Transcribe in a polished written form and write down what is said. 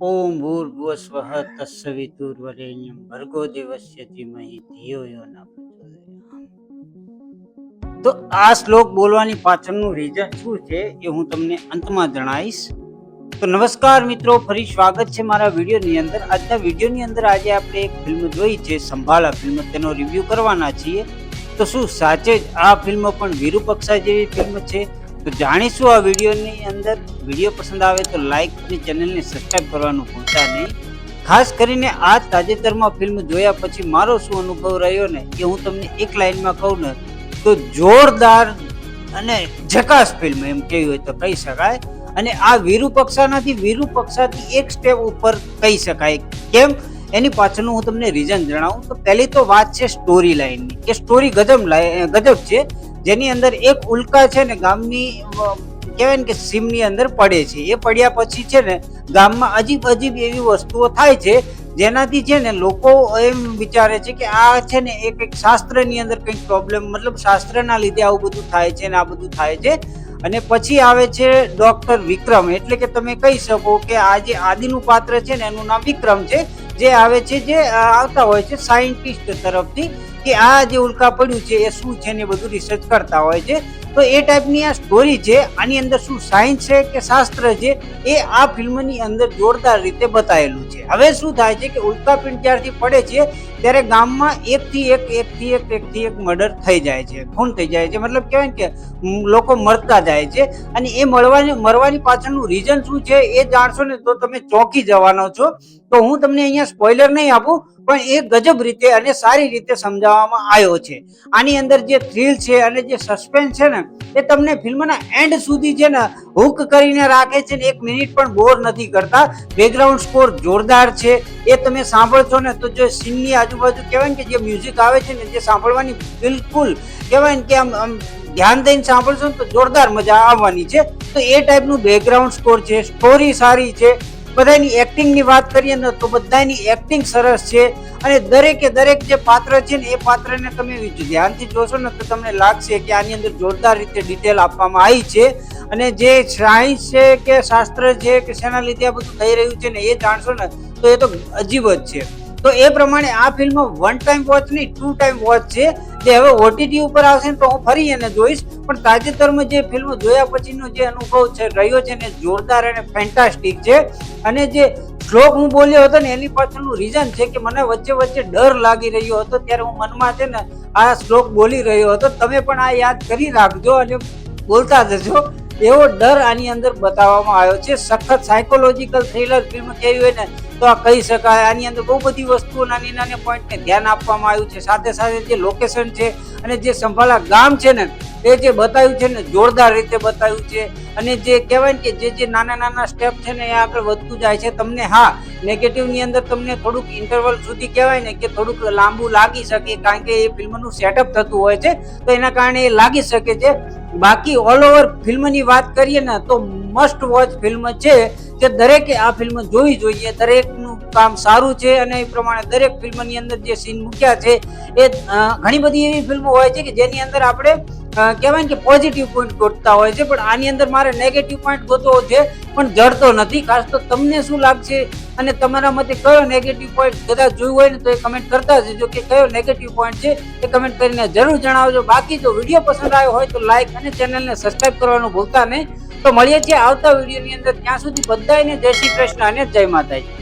ओम भूर्भुवस्वः तत्सवितुर्वरेण्यं भर्गो देवस्य धीमहि धियो यो न प्रचोदयात्। તો આ શ્લોક બોલવાની પાછળનું રીઝન શું છે એ હું તમને અંતમાં જણાવીશ. તો નમસ્કાર મિત્રો, ફરી સ્વાગત છે મારા વિડીયોની અંદર. આજના વિડીયોની અંદર આજે આપણે એક ફિલ્મ જોઈ છે, સંભાળા ફિલ્મ, તેનો રિવ્યુ કરવાના છીએ. તો શું સાચે જ આ ફિલ્મ પણ વિરૂપક્ષા જેવી ફિલ્મ છે? તો જાણીશું આ વિડીયોની અંદર. વિડીયો પસંદ આવે તો લાઈક અને ચેનલને સબસ્ક્રાઈબ કરવાનું ભૂલતા નહીં. ખાસ કરીને આ તાજેતરમાં ફિલ્મ જોયા પછી મારો શું અનુભવ રહ્યો ને એ હું તમને એક લાઈનમાં કહું ને તો જોરદાર અને ઝકાસ ફિલ્મ એમ કેવી હોય તો કહી શકાય. અને આ વિરૂપક્ષાથી એક સ્ટેપ ઉપર કહી શકાય. કેમ? એની પાછળનું હું તમને રીઝન જણાવું. તો પહેલી તો વાત છે સ્ટોરી લાઈનની, કે સ્ટોરી ગજબ છે. જેની અંદર એક ઉલ્કા છે ને ગામની કહેવાય ને કે સીમની અંદર પડે છે. એ પડ્યા પછી છે ને ગામમાં અજીબ એવી વસ્તુઓ થાય છે, જેનાથી છે ને લોકો એમ વિચારે છે કે આ છે ને એક શાસ્ત્રની અંદર કંઈક પ્રોબ્લેમ, મતલબ શાસ્ત્રના લીધે આવું બધું થાય છે ને આ બધું થાય છે. અને પછી આવે છે ડોક્ટર વિક્રમ, એટલે કે તમે કહી શકો કે આ જે આદિનું પાત્ર છે ને એનું નામ વિક્રમ છે, જે આવે છે, જે આવતા હોય છે સાયન્ટિસ્ટ તરફથી, કે આ જે ઉલ્કા પડ્યું છે એ શું છે ને બધું રિસર્ચ કરતા હોય છે. તો એ ટાઈપની આ સ્ટોરી છે. આની અંદર શું સાયન્સ છે કે શાસ્ત્ર છે એ આ ફિલ્મની અંદર જોરદાર રીતે બતાવેલું છે. હવે શું થાય છે કે ઉલ્કાપિંડ જ્યારથી પડે છે ત્યારે ગામમાં એકથી એક મર્ડર થઈ જાય છે, ખૂન થઈ જાય છે, મતલબ કહેવાય કે લોકો મરતા જાય છે. અને એ મરવાની પાછળનું રીઝન શું છે એ જાણશો ને તો તમે ચોંકી જવાનો છો. તો હું તમને અહીંયા સ્પોઇલર નહીં આપું, પણ એ ગજબ રીતે અને સારી રીતે સમજાવવામાં આવ્યો છે. આની અંદર જે થ્રિલ છે અને જે સસ્પેન્સ છે ને એ તમને ફિલ્મના એન્ડ સુધી છે ને હુક કરીને રાખે છે ને એક મિનિટ પણ બોર નથી કરતા. બેકગ્રાઉન્ડ સ્કોર જોરદાર છે, એ તમે સાંભળશો ને તો જો સીનની આજુબાજુ કહેવાય ને કે જે મ્યુઝિક આવે છે ને જે સાંભળવાની બિલકુલ કહેવાય ને કે આમ ધ્યાન દઈને સાંભળશો ને તો જોરદાર મજા આવવાની છે. તો એ ટાઈપનું બેકગ્રાઉન્ડ સ્કોર છે. સ્ટોરી સારી છે. બધાની એક્ટિંગની વાત કરીએ ને તો બધાની એક્ટિંગ સરસ છે. અને દરેક જે પાત્ર છે ને એ પાત્રને તમે ધ્યાનથી જોશો ને તો તમને લાગશે કે આની અંદર જોરદાર રીતે ડિટેલ આપવામાં આવી છે. અને જે સાયન્સ છે કે શાસ્ત્ર છે કે શેના લીધે આ બધું થઈ રહ્યું છે ને એ જાણશો ને તો એ તો અજીબ જ છે. તો એ પ્રમાણે આ ફિલ્મ 1 ટાઈમ વોચ નહીં 2 ટાઈમ વોચ છે. જે હવે ઓટીટી ઉપર આવશે ને તો હું ફરી એને જોઈશ. પણ તાજેતરમાં જે ફિલ્મ જોયા પછીનો જે અનુભવ છે રહ્યો છે ને જોરદાર અને ફેન્ટાસ્ટિક છે. અને જે શ્લોક હું બોલ્યો હતો ને એની પાછળનું રીઝન છે કે મને વચ્ચે ડર લાગી રહ્યો હતો, ત્યારે હું મનમાં છે ને આ શ્લોક બોલી રહ્યો હતો. તમે પણ આ યાદ કરી રાખજો અને બોલતા જજો. એવો ડર આની અંદર બતાવવામાં આવ્યો છે. સખત સાયકોલોજીકલ થ્રિલર ફિલ્મ કેવી હોય ને તો આ કહી શકાય. આની અંદર બહુ બધી વસ્તુઓ નાની પોઈન્ટને ધ્યાન આપવામાં આવ્યું છે. સાથે જે લોકેશન છે અને જે સંભાળા ગામ છે ને એ જે બતાવ્યું છે ને જોરદાર રીતે બતાવ્યું છે. અને જે કહેવાય ને કે જે નાના સ્ટેપ છે ને એ આગળ વધતું જાય છે. તમને હા નેગેટિવની અંદર તમને થોડુંક ઇન્ટરવલ સુધી કહેવાય ને કે થોડુંક લાંબુ લાગી શકે, કારણ કે એ ફિલ્મનું સેટઅપ થતું હોય છે તો એના કારણે એ લાગી શકે છે. બાકી ઓલ ઓવર ફિલ્મની વાત કરીએ ને તો મસ્ટ વોચ ફિલ્મ છે, કે દરેકે આ ફિલ્મ જોવી જોઈએ. દરેકનું કામ સારું છે અને એ પ્રમાણે દરેક ફિલ્મની અંદર જે સીન મૂક્યા છે એ ઘણી બધી એવી ફિલ્મો હોય છે કે જેની અંદર આપણે કહેવાય ને કે પોઝિટિવ પોઈન્ટ ગોતતા હોય છે, પણ આની અંદર મારે નેગેટિવ પોઈન્ટ ગોતવો છે પણ જડતો નથી. ખાસ તો તમને શું લાગશે અને તમારા મતે કયો નેગેટિવ પોઈન્ટ કદાચ જોયું હોય ને તો એ કમેન્ટ કરતા જજો કે કયો નેગેટિવ પોઈન્ટ છે એ કમેન્ટ કરીને જરૂર જણાવજો. બાકી જો વિડીયો પસંદ આવ્યો હોય તો લાઈક અને ચેનલને સબસ્ક્રાઈબ કરવાનું ભૂલતા નહીં. તો મળીએ છીએ આવતા વિડીયોની અંદર. ત્યાં સુધી બધાને જય શ્રી કૃષ્ણ અને જય માતાજી.